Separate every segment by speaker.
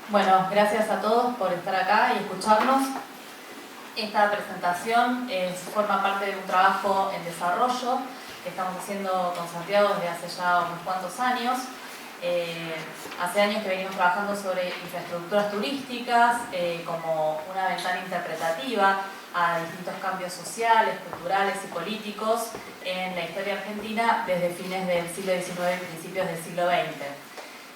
Speaker 1: Bueno, gracias a todos por estar acá y escucharnos. Esta presentación forma parte de un trabajo en desarrollo que estamos haciendo con Santiago desde hace ya unos cuantos años. Hace años que venimos trabajando sobre infraestructuras turísticas como una ventana interpretativa a distintos cambios sociales, culturales y políticos en la historia argentina desde fines del siglo XIX y principios del siglo XX.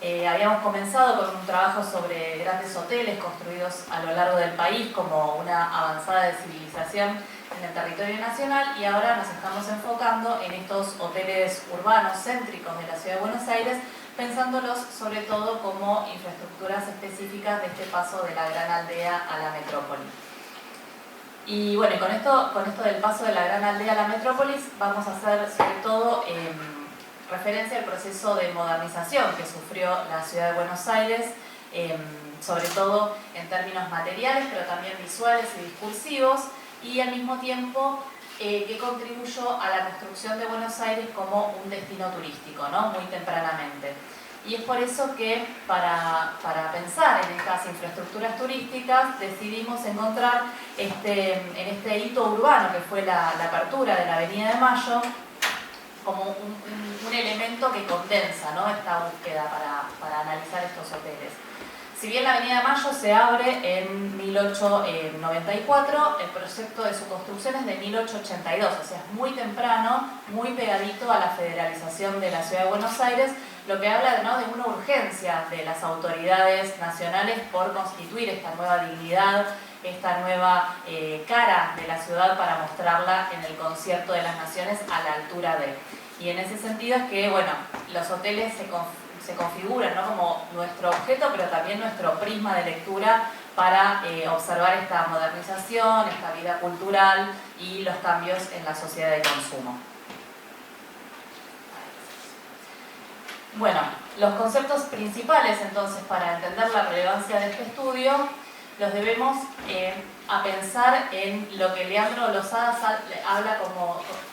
Speaker 1: Habíamos comenzado con un trabajo sobre grandes hoteles construidos a lo largo del país como una avanzada de civilización en el territorio nacional, y ahora nos estamos enfocando en estos hoteles urbanos céntricos de la ciudad de Buenos Aires, pensándolos sobre todo como infraestructuras específicas de este paso de la gran aldea a la metrópoli. Y bueno, con esto del paso de la gran aldea a la metrópolis vamos a hacer sobre todo referencia al proceso de modernización que sufrió la ciudad de Buenos Aires, sobre todo en términos materiales, pero también visuales y discursivos, y al mismo tiempo que contribuyó a la construcción de Buenos Aires como un destino turístico, ¿no? Muy tempranamente. Y es por eso que para pensar en estas infraestructuras turísticas decidimos encontrar en este hito urbano que fue la apertura de la Avenida de Mayo como un elemento que condensa, ¿no?, esta búsqueda para analizar estos hoteles. Si bien la Avenida de Mayo se abre en 1894, el proyecto de su construcción es de 1882, o sea, es muy temprano, muy pegadito a la federalización de la ciudad de Buenos Aires, lo que habla, ¿no?, de una urgencia de las autoridades nacionales por constituir esta nueva dignidad, esta nueva cara de la ciudad para mostrarla en el concierto de las naciones a la altura de. Y en ese sentido es que, bueno, los hoteles se configuran, ¿no?, como nuestro objeto, pero también nuestro prisma de lectura para observar esta modernización, esta vida cultural y los cambios en la sociedad de consumo. Bueno, los conceptos principales entonces para entender la relevancia de este estudio los debemos a pensar en lo que Leandro Lozada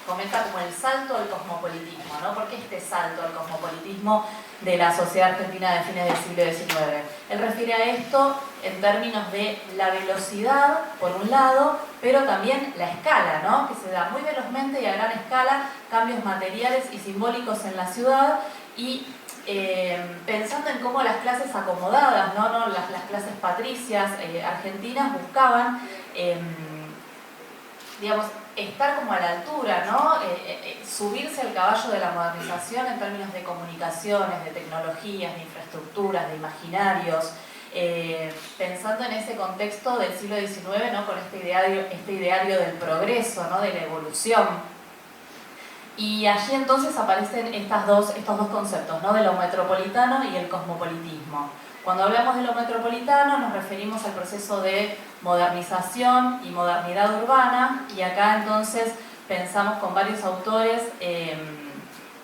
Speaker 1: comenta como el salto al cosmopolitismo, ¿no? ¿Por qué este salto al cosmopolitismo de la sociedad argentina de fines del siglo XIX? Él refiere a esto en términos de la velocidad, por un lado, pero también la escala, ¿no?, que se da muy velozmente y a gran escala, cambios materiales y simbólicos en la ciudad, y pensando en cómo las clases acomodadas, ¿no? Las clases patricias argentinas buscaban, digamos, estar como a la altura, ¿no? Subirse al caballo de la modernización en términos de comunicaciones, de tecnologías, de infraestructuras, de imaginarios, pensando en ese contexto del siglo XIX, ¿no?, con este ideario del progreso, ¿no?, de la evolución. Y allí entonces aparecen estos dos conceptos, ¿no?, de lo metropolitano y el cosmopolitismo. Cuando hablamos de lo metropolitano nos referimos al proceso de modernización y modernidad urbana, y acá entonces pensamos con varios autores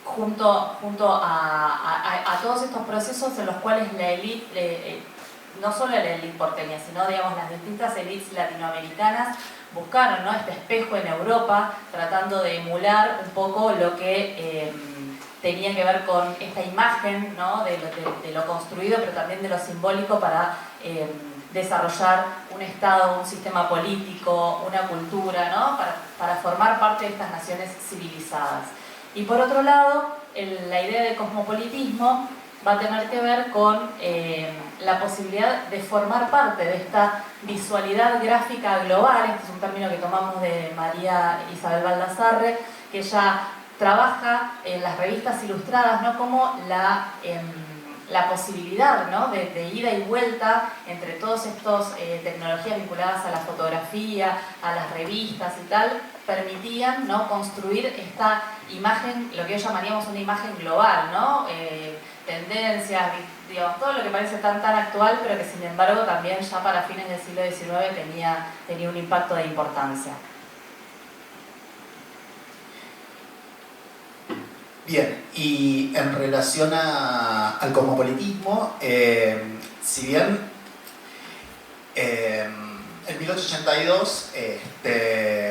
Speaker 1: junto a todos estos procesos en los cuales la élite, no solo la élite porteña, sino, digamos, las distintas élites latinoamericanas buscaron, ¿no?, este espejo en Europa, tratando de emular un poco lo que tenía que ver con esta imagen, ¿no?, de lo construido, pero también de lo simbólico para desarrollar un Estado, un sistema político, una cultura, ¿no?, para formar parte de estas naciones civilizadas. Y por otro lado, la idea de cosmopolitismo va a tener que ver con la posibilidad de formar parte de esta visualidad gráfica global. Este es un término que tomamos de María Isabel Baldassarre, que ella trabaja en las revistas ilustradas, ¿no?, como la posibilidad, ¿no?, de ida y vuelta entre todas estas tecnologías vinculadas a la fotografía, a las revistas y tal, permitían, ¿no?, construir esta imagen, lo que hoy llamaríamos una imagen global, ¿no?, tendencias, digamos, todo lo que parece tan actual, pero que sin embargo también ya para fines del siglo XIX tenía un impacto de importancia.
Speaker 2: Bien, y en relación al cosmopolitismo, si bien en 1882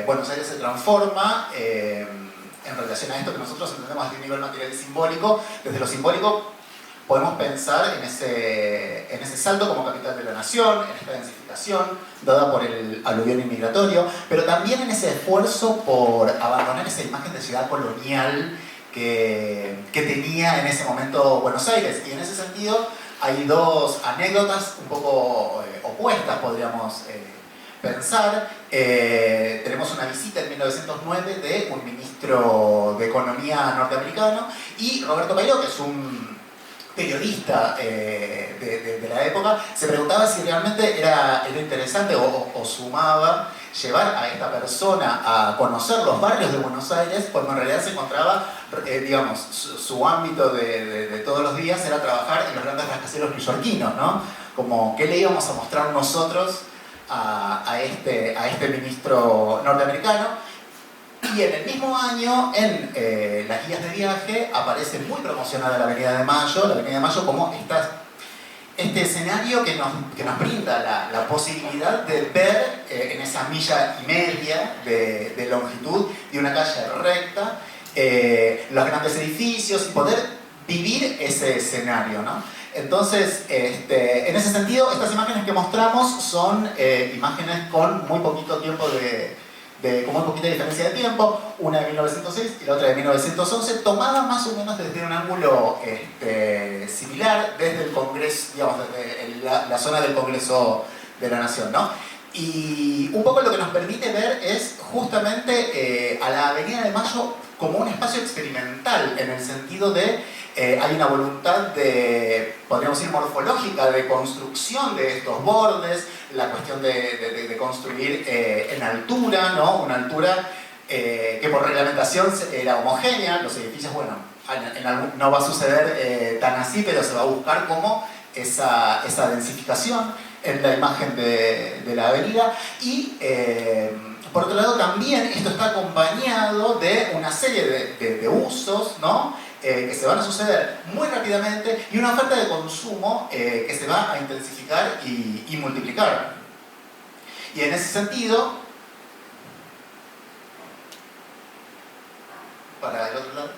Speaker 2: Buenos Aires se transforma en relación a esto que nosotros entendemos desde un nivel material y simbólico, desde lo simbólico podemos pensar en ese salto como capital de la nación, en esta densificación dada por el aluvión inmigratorio, pero también en ese esfuerzo por abandonar esa imagen de ciudad colonial que tenía en ese momento Buenos Aires. Y en ese sentido hay dos anécdotas un poco opuestas, podríamos pensar. Tenemos una visita en 1909 de un ministro de Economía norteamericano y Roberto Pairó, que es un periodista de la época, se preguntaba si realmente era interesante o sumaba llevar a esta persona a conocer los barrios de Buenos Aires cuando en realidad se encontraba, digamos, su ámbito de todos los días era trabajar en los grandes rascacielos neoyorquinos, ¿no? Como, ¿qué le íbamos a mostrar nosotros a este ministro norteamericano? Y en el mismo año, en las guías de viaje, aparece muy promocionada la Avenida de Mayo como este escenario que nos brinda la posibilidad de ver en esa milla y media de longitud de una calle recta los grandes edificios y poder vivir ese escenario, ¿no? Entonces, en ese sentido, estas imágenes que mostramos son imágenes con muy poquito tiempo con muy poquita diferencia de tiempo, una de 1906 y la otra de 1911, tomadas más o menos desde un ángulo similar, desde el Congreso, digamos, desde la zona del Congreso de la Nación, ¿no? Y un poco lo que nos permite ver es justamente a la Avenida de Mayo como un espacio experimental, en el sentido de hay una voluntad podríamos decir, morfológica de construcción de estos bordes, la cuestión de construir en altura, ¿no? Una altura que por reglamentación era homogénea, los edificios, bueno, no va a suceder tan así, pero se va a buscar como esa densificación en la imagen de la avenida. Y por otro lado también esto está acompañado de una serie de usos, ¿no? Que se van a suceder muy rápidamente y una oferta de consumo que se va a intensificar y multiplicar. Y en ese sentido, para el otro lado,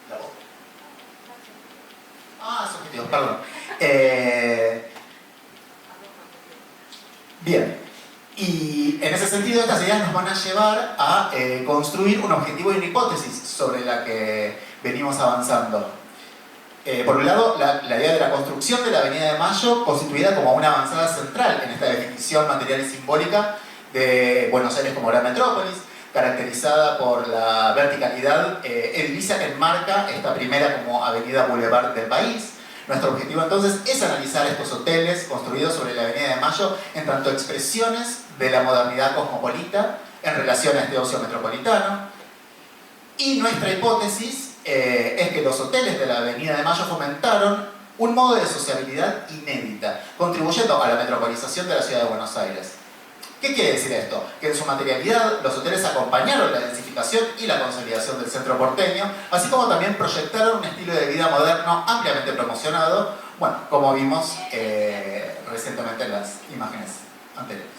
Speaker 2: la voz. Subjetivos, perdón. Bien. Y en ese sentido estas ideas nos van a llevar a construir un objetivo y una hipótesis sobre la que venimos avanzando. Por un lado, la idea de la construcción de la Avenida de Mayo constituida como una avanzada central en esta definición material y simbólica de Buenos Aires como gran metrópolis, caracterizada por la verticalidad edilicia que enmarca esta primera como avenida boulevard del país. Nuestro objetivo entonces es analizar estos hoteles construidos sobre la Avenida de Mayo en tanto expresiones de la modernidad cosmopolita en relación a este ocio metropolitano. Y nuestra hipótesis es que los hoteles de la Avenida de Mayo fomentaron un modo de sociabilidad inédita, contribuyendo a la metropolización de la ciudad de Buenos Aires. ¿Qué quiere decir esto? Que en su materialidad los hoteles acompañaron la densificación y la consolidación del centro porteño, así como también proyectaron un estilo de vida moderno ampliamente promocionado, bueno, como vimos recientemente en las imágenes anteriores.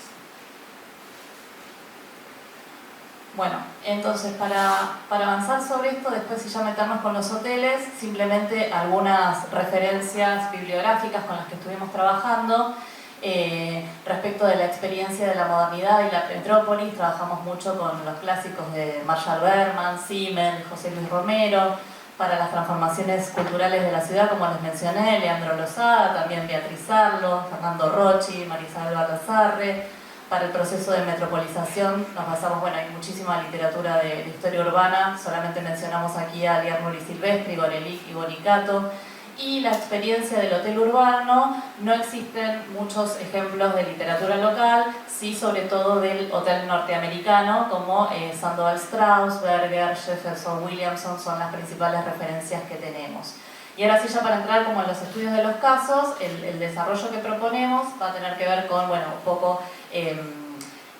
Speaker 1: Bueno, entonces para avanzar sobre esto, después si ya meternos con los hoteles, simplemente algunas referencias bibliográficas con las que estuvimos trabajando. Respecto de la experiencia de la modernidad y la metrópolis, trabajamos mucho con los clásicos de Marshall Berman, Simmel, José Luis Romero, para las transformaciones culturales de la ciudad, como les mencioné, Leandro Lozada, también Beatriz Arlo, Fernando Rocci, Marisabel Baldassarre. Para el proceso de metropolización nos basamos, bueno, hay muchísima literatura de historia urbana, solamente mencionamos aquí a Liarnuri Silvestri, Gorelick y Bonicato. Y la experiencia del hotel urbano, no existen muchos ejemplos de literatura local, sí sobre todo del hotel norteamericano, como Sandoval Strauss, Berger, Jefferson, Williamson, son las principales referencias que tenemos. Y ahora sí, ya para entrar como en los estudios de los casos, el desarrollo que proponemos va a tener que ver con, bueno, un poco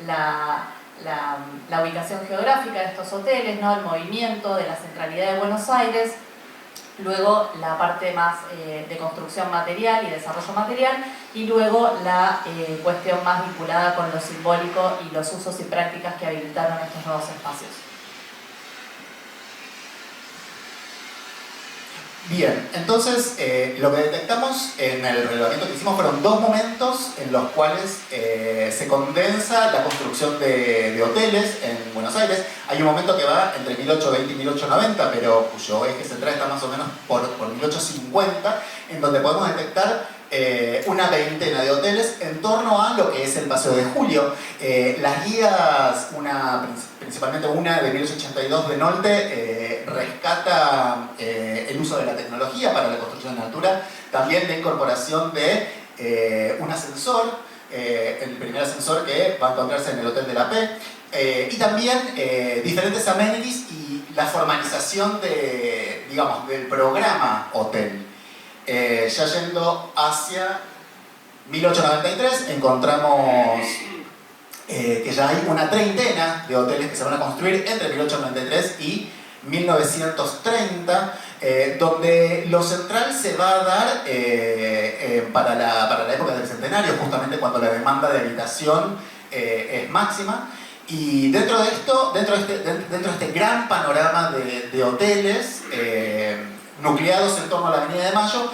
Speaker 1: la ubicación geográfica de estos hoteles, ¿no? El movimiento de la centralidad de Buenos Aires. Luego la parte más de construcción material y desarrollo material, y luego la cuestión más vinculada con lo simbólico y los usos y prácticas que habilitaron estos nuevos espacios.
Speaker 2: Bien, entonces lo que detectamos en el relevamiento que hicimos fueron dos momentos en los cuales se condensa la construcción de hoteles en Buenos Aires. Hay un momento que va entre 1820 y 1890, pero cuyo eje central está más o menos por 1850, en donde podemos detectar una veintena de hoteles en torno a lo que es el Paseo de Julio. Las guías, principalmente una de 1882 de Nolte, rescata el uso de la tecnología para la construcción en altura, también la incorporación de un ascensor, el primer ascensor que va a encontrarse en el Hotel de la P, y también diferentes amenities y la formalización del programa hotel. Ya yendo hacia 1893 encontramos que ya hay una treintena de hoteles que se van a construir entre 1893 y 1930, donde lo central se va a dar para la época del centenario, justamente cuando la demanda de habitación es máxima. Y dentro de esto, dentro de este gran panorama de hoteles nucleados en torno a la Avenida de Mayo,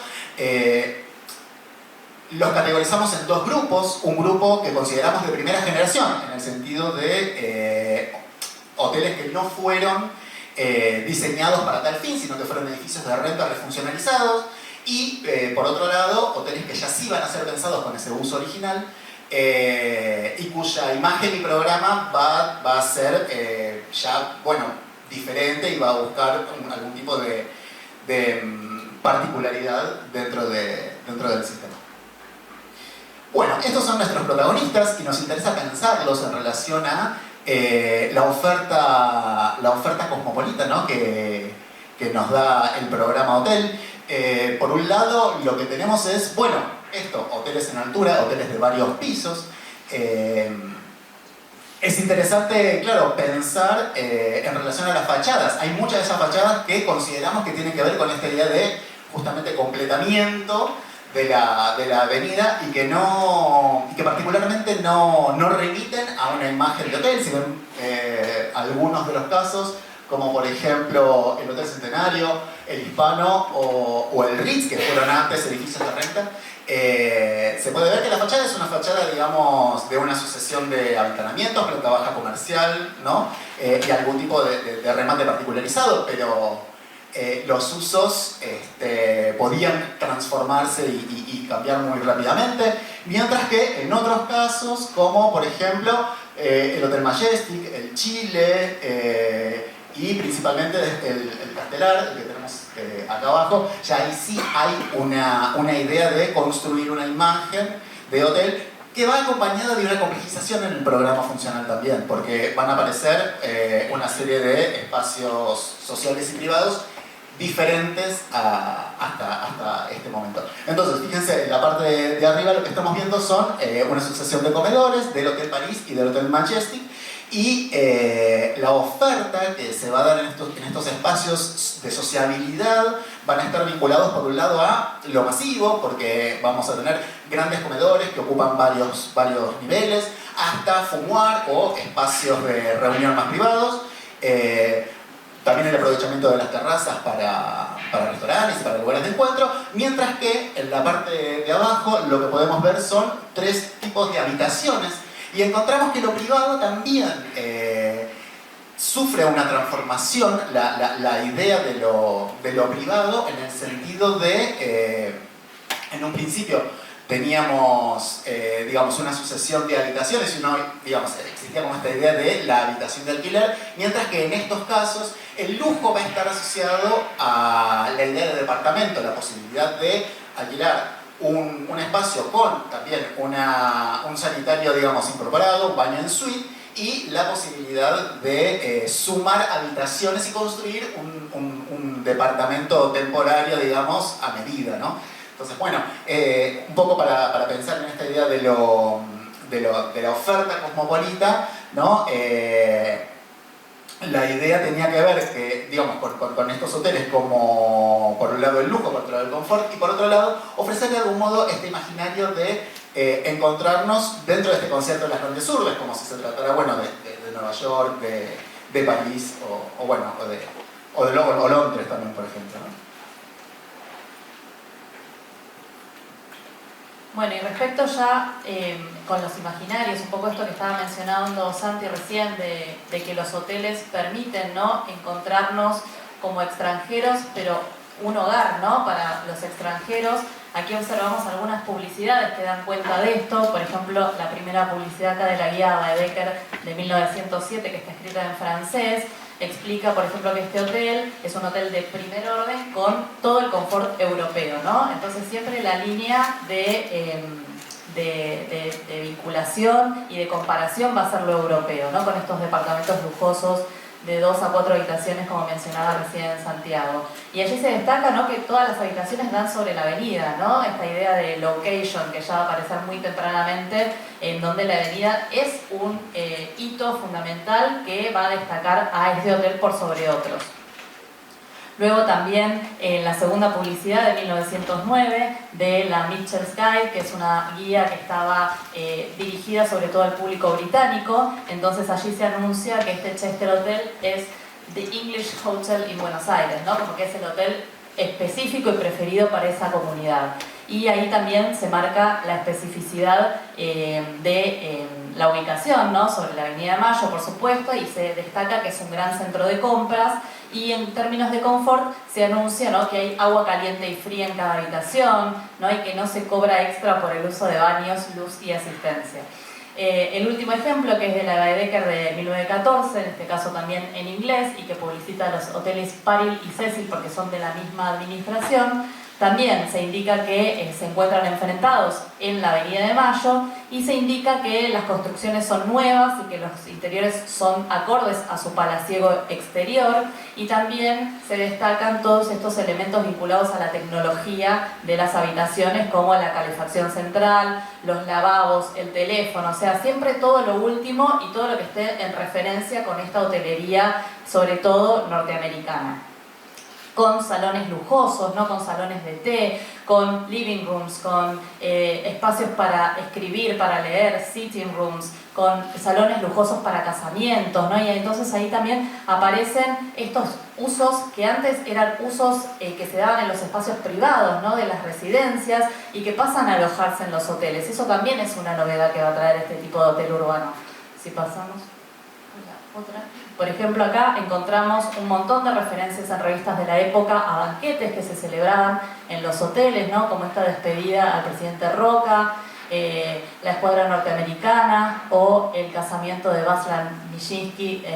Speaker 2: los categorizamos en dos grupos. Un grupo que consideramos de primera generación, en el sentido de hoteles que no fueron diseñados para tal fin, sino que fueron edificios de renta refuncionalizados, y por otro lado, hoteles que ya sí van a ser pensados con ese uso original, y cuya imagen y programa va a ser diferente y va a buscar algún tipo de particularidad dentro del sistema. Bueno, estos son nuestros protagonistas y nos interesa pensarlos en relación a la oferta cosmopolita, ¿no? que nos da el programa hotel. Por un lado, lo que tenemos es, hoteles en altura, hoteles de varios pisos. Es interesante, claro, pensar en relación a las fachadas. Hay muchas de esas fachadas que consideramos que tienen que ver con esta idea de justamente completamiento de la avenida y que particularmente no remiten a una imagen de hotel, sino algunos de los casos, como por ejemplo el Hotel Centenario, el Hispano o el Ritz, que fueron antes edificios de renta, se puede ver que la fachada es una fachada, digamos, de una sucesión de aventanamientos, planta baja comercial, ¿no? Y algún tipo de remate particularizado, pero los usos podían transformarse y cambiar muy rápidamente, mientras que en otros casos, como por ejemplo el Hotel Majestic, el Chile, y principalmente el Castelar, el que tenemos acá abajo, ya ahí sí hay una idea de construir una imagen de hotel que va acompañada de una complejización en el programa funcional también, porque van a aparecer una serie de espacios sociales y privados diferentes hasta este momento. Entonces, fíjense, en la parte de arriba lo que estamos viendo son una sucesión de comedores del Hotel París y del Hotel Majestic, y la oferta que se va a dar en estos espacios de sociabilidad van a estar vinculados por un lado a lo masivo, porque vamos a tener grandes comedores que ocupan varios niveles, hasta fumoir o espacios de reunión más privados. También el aprovechamiento de las terrazas para restaurantes y para lugares de encuentro, mientras que en la parte de abajo lo que podemos ver son tres tipos de habitaciones, y encontramos que lo privado también sufre una transformación, la idea de lo privado, en el sentido de, en un principio teníamos, digamos, una sucesión de habitaciones y existía como esta idea de la habitación de alquiler, mientras que en estos casos el lujo va a estar asociado a la idea de departamento, la posibilidad de alquilar un espacio con también un sanitario, digamos, incorporado, un baño en suite, y la posibilidad de sumar habitaciones y construir un departamento temporario, digamos, a medida, ¿no? Entonces, un poco para pensar en esta idea de la oferta cosmopolita, ¿no? La idea tenía que ver que, digamos, con estos hoteles como, por un lado, el lujo, por otro lado, el confort, y por otro lado, ofrecer de algún modo este imaginario de encontrarnos dentro de este concierto de las grandes urbes, como si se tratara, de Nueva York, de París, o Londres también, por ejemplo, ¿no?
Speaker 1: Bueno, y respecto ya con los imaginarios, un poco esto que estaba mencionando Santi recién, de que los hoteles permiten, ¿no?, encontrarnos como extranjeros, pero un hogar, ¿no?, para los extranjeros. Aquí observamos algunas publicidades que dan cuenta de esto. Por ejemplo, la primera publicidad acá de la guía Baedeker de 1907, que está escrita en francés, explica, por ejemplo, que este hotel es un hotel de primer orden con todo el confort europeo, ¿no? Entonces siempre la línea de vinculación y de comparación va a ser lo europeo, ¿no?, con estos departamentos lujosos de 2 a 4 habitaciones, como mencionaba recién Santiago. Y allí se destaca, ¿no?, que todas las habitaciones dan sobre la avenida, ¿no? Esta idea de location, que ya va a aparecer muy tempranamente, en donde la avenida es un hito fundamental que va a destacar a este hotel por sobre otros. Luego también en la segunda publicidad de 1909 de la Mitchell's Guide, que es una guía que estaba dirigida sobre todo al público británico. Entonces allí se anuncia que este Chester Hotel es The English Hotel in Buenos Aires, ¿no?, como que es el hotel específico y preferido para esa comunidad. Y ahí también se marca la especificidad de la ubicación, ¿no?, sobre la Avenida de Mayo, por supuesto, y se destaca que es un gran centro de compras. Y en términos de confort se anuncia, ¿no?, que hay agua caliente y fría en cada habitación, ¿no?, y que no se cobra extra por el uso de baños, luz y asistencia. El último ejemplo, que es de la Baedeker de 1914, en este caso también en inglés, y que publicita los hoteles Paril y Cecil porque son de la misma administración, también se indica que se encuentran enfrentados en la Avenida de Mayo, y se indica que las construcciones son nuevas y que los interiores son acordes a su palaciego exterior, y también se destacan todos estos elementos vinculados a la tecnología de las habitaciones, como la calefacción central, los lavabos, el teléfono, o sea, siempre todo lo último y todo lo que esté en referencia con esta hotelería, sobre todo norteamericana. Con salones lujosos, ¿no?, con salones de té, con living rooms, con espacios para escribir, para leer, sitting rooms, con salones lujosos para casamientos, ¿no? Y entonces ahí también aparecen estos usos que antes eran usos que se daban en los espacios privados, ¿no?, de las residencias, y que pasan a alojarse en los hoteles. Eso también es una novedad que va a traer este tipo de hotel urbano. Si pasamos a la otra. Por ejemplo, acá encontramos un montón de referencias en revistas de la época a banquetes que se celebraban en los hoteles, ¿no?, como esta despedida al presidente Roca, la escuadra norteamericana, o el casamiento de Václav Nijinsky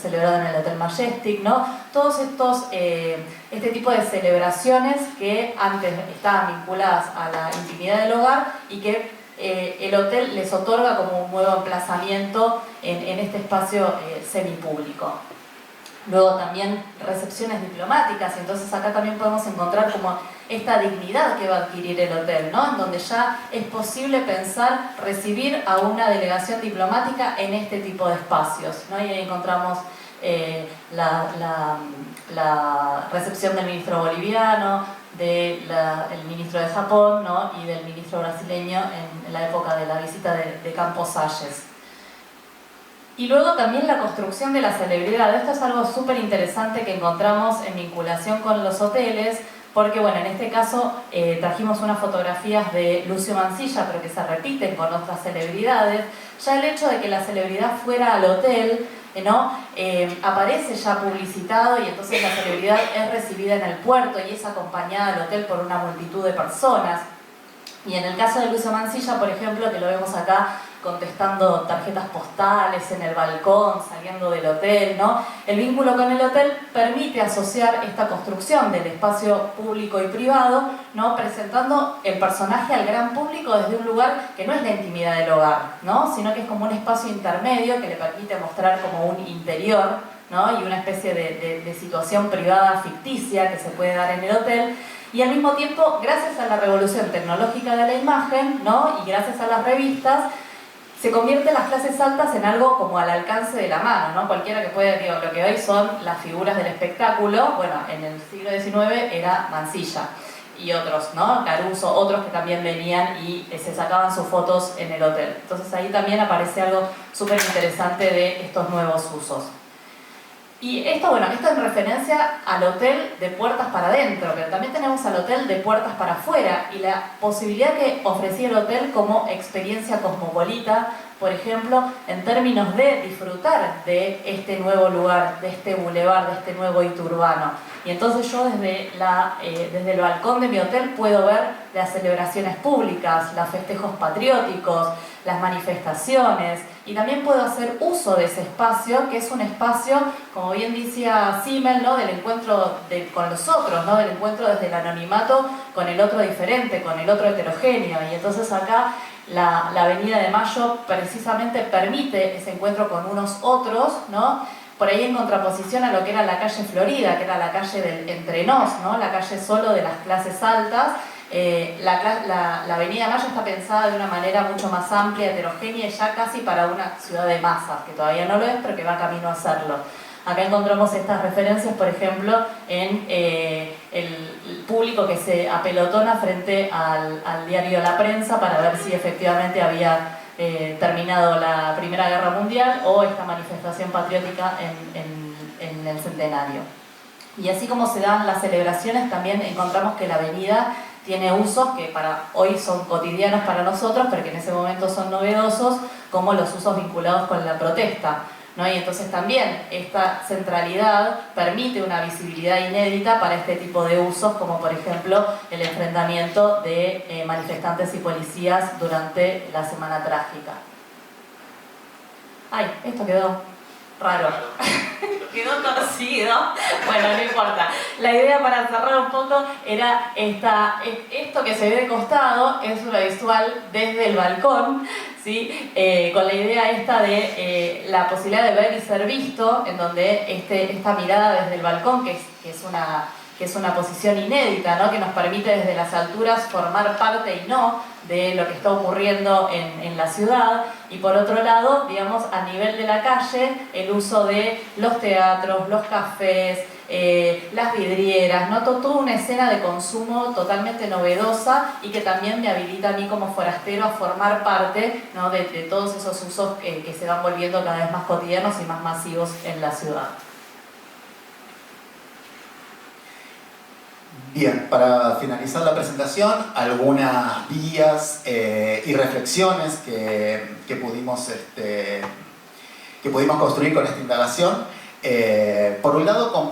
Speaker 1: celebrado en el Hotel Majestic, ¿no? Todos estos, este tipo de celebraciones que antes estaban vinculadas a la intimidad del hogar y que el hotel les otorga como un nuevo emplazamiento en este espacio semipúblico. Luego también recepciones diplomáticas, y entonces acá también podemos encontrar como esta dignidad que va a adquirir el hotel, ¿no?, en donde ya es posible pensar recibir a una delegación diplomática en este tipo de espacios, ¿no? Y ahí encontramos la recepción del ministro boliviano, del ministro de Japón, ¿no?, y del ministro brasileño en la época de la visita de Campos Salles. Y luego también la construcción de la celebridad. Esto es algo súper interesante que encontramos en vinculación con los hoteles, porque bueno, en este caso trajimos unas fotografías de Lucio Mansilla, pero que se repiten con otras celebridades. Ya el hecho de que la celebridad fuera al hotel, ¿no?, aparece ya publicitado, y entonces la celebridad es recibida en el puerto y es acompañada al hotel por una multitud de personas. Y en el caso de Lucio Mansilla, por ejemplo, que lo vemos acá contestando tarjetas postales en el balcón, saliendo del hotel, ¿no?, el vínculo con el hotel permite asociar esta construcción del espacio público y privado, ¿no?, presentando el personaje al gran público desde un lugar que no es la intimidad del hogar, ¿no?, sino que es como un espacio intermedio que le permite mostrar como un interior, ¿no?, y una especie de situación privada ficticia que se puede dar en el hotel. Y al mismo tiempo, gracias a la revolución tecnológica de la imagen, ¿no?, y gracias a las revistas, se convierte las clases altas en algo como al alcance de la mano, ¿no? Cualquiera que pueda, digo, lo que hoy son las figuras del espectáculo, bueno, en el siglo XIX era Mansilla y otros, ¿no?, Caruso, otros que también venían y se sacaban sus fotos en el hotel. Entonces ahí también aparece algo súper interesante de estos nuevos usos. Y esto, bueno, esto en referencia al hotel de puertas para adentro, pero también tenemos al hotel de puertas para afuera y la posibilidad que ofrecía el hotel como experiencia cosmopolita, por ejemplo, en términos de disfrutar de este nuevo lugar, de este bulevar, de este nuevo hito urbano. Y entonces yo desde el balcón de mi hotel puedo ver las celebraciones públicas, los festejos patrióticos, las manifestaciones, y también puedo hacer uso de ese espacio, que es un espacio, como bien decía Simmel, ¿no?, del encuentro con los otros, ¿no?, del encuentro desde el anonimato con el otro diferente, con el otro heterogéneo. Y entonces acá la Avenida de Mayo precisamente permite ese encuentro con unos otros, ¿no?, por ahí en contraposición a lo que era la calle Florida, que era la calle del entre nos, ¿no?, la calle solo de las clases altas. La Avenida Mayo está pensada de una manera mucho más amplia, heterogénea y ya casi para una ciudad de masas, que todavía no lo es, pero que va camino a hacerlo. Acá encontramos estas referencias, por ejemplo, en el público que se apelotona frente al diario La Prensa para ver si efectivamente había terminado la Primera Guerra Mundial o esta manifestación patriótica en el centenario. Y así como se dan las celebraciones, también encontramos que la avenida tiene usos que para hoy son cotidianos para nosotros, pero que en ese momento son novedosos, como los usos vinculados con la protesta, ¿no? Y entonces también esta centralidad permite una visibilidad inédita para este tipo de usos, como por ejemplo el enfrentamiento de manifestantes y policías durante la Semana Trágica. Ay, esto quedó raro. Quedó torcido. Bueno, no importa. La idea para cerrar un poco era esto que se ve de costado, es una visual desde el balcón, ¿sí? Con la idea esta de la posibilidad de ver y ser visto, en donde esta mirada desde el balcón, que es una posición inédita, ¿no?, que nos permite desde las alturas formar parte y no de lo que está ocurriendo en la ciudad. Y por otro lado, digamos, a nivel de la calle, el uso de los teatros, los cafés, las vidrieras, ¿no?, toda una escena de consumo totalmente novedosa y que también me habilita a mí como forastero a formar parte, ¿no?, de todos esos usos que se van volviendo cada vez más cotidianos y más masivos en la ciudad.
Speaker 2: Bien, para finalizar la presentación, algunas guías y reflexiones que pudimos construir con esta indagación. Por un lado,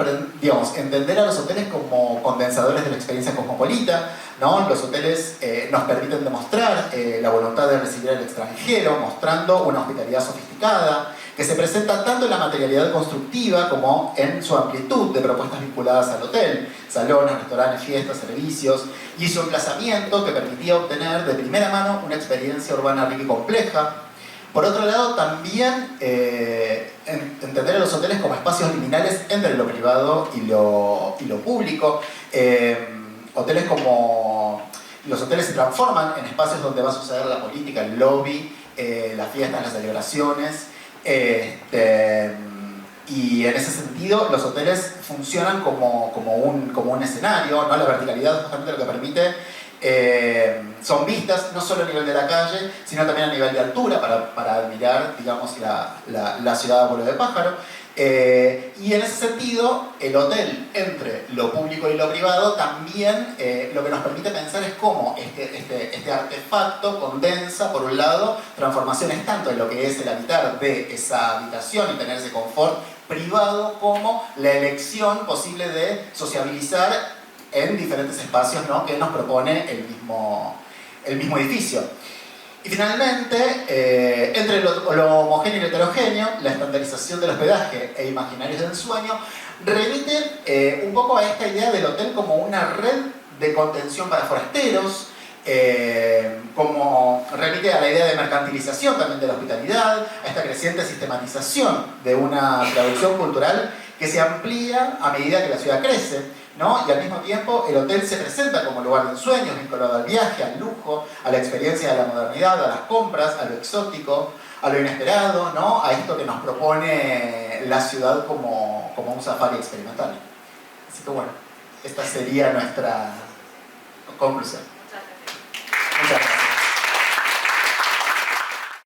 Speaker 2: entender a los hoteles como condensadores de la experiencia cosmopolita, ¿no? Los hoteles nos permiten demostrar la voluntad de recibir al extranjero, mostrando una hospitalidad sofisticada, que se presenta tanto en la materialidad constructiva como en su amplitud de propuestas vinculadas al hotel, salones, restaurantes, fiestas, servicios, y su emplazamiento que permitía obtener de primera mano una experiencia urbana rica y compleja. Por otro lado, también entender a los hoteles como espacios liminales entre lo privado y lo público. Los hoteles se transforman en espacios donde va a suceder la política, el lobby, las fiestas, las celebraciones. Y en ese sentido los hoteles funcionan como un escenario, ¿no? La verticalidad justamente lo que permite son vistas no solo a nivel de la calle, sino también a nivel de altura para admirar, digamos, la ciudad a vuelo de pájaro. Y en ese sentido, el hotel, entre lo público y lo privado, también lo que nos permite pensar es cómo este artefacto condensa, por un lado, transformaciones tanto en lo que es el habitar de esa habitación y tener ese confort privado, como la elección posible de sociabilizar en diferentes espacios, ¿no?, que nos propone el mismo edificio. Y finalmente, entre lo homogéneo y lo heterogéneo, la estandarización del hospedaje e imaginarios del ensueño remite un poco a esta idea del hotel como una red de contención para forasteros, como remite a la idea de mercantilización también de la hospitalidad, a esta creciente sistematización de una traducción cultural que se amplía a medida que la ciudad crece, ¿no? Y al mismo tiempo el hotel se presenta como lugar de ensueños, vinculado al viaje, al lujo, a la experiencia de la modernidad, a las compras, a lo exótico, a lo inesperado, ¿no?, a esto que nos propone la ciudad como un safari experimental. Así que bueno, esta sería nuestra conclusión.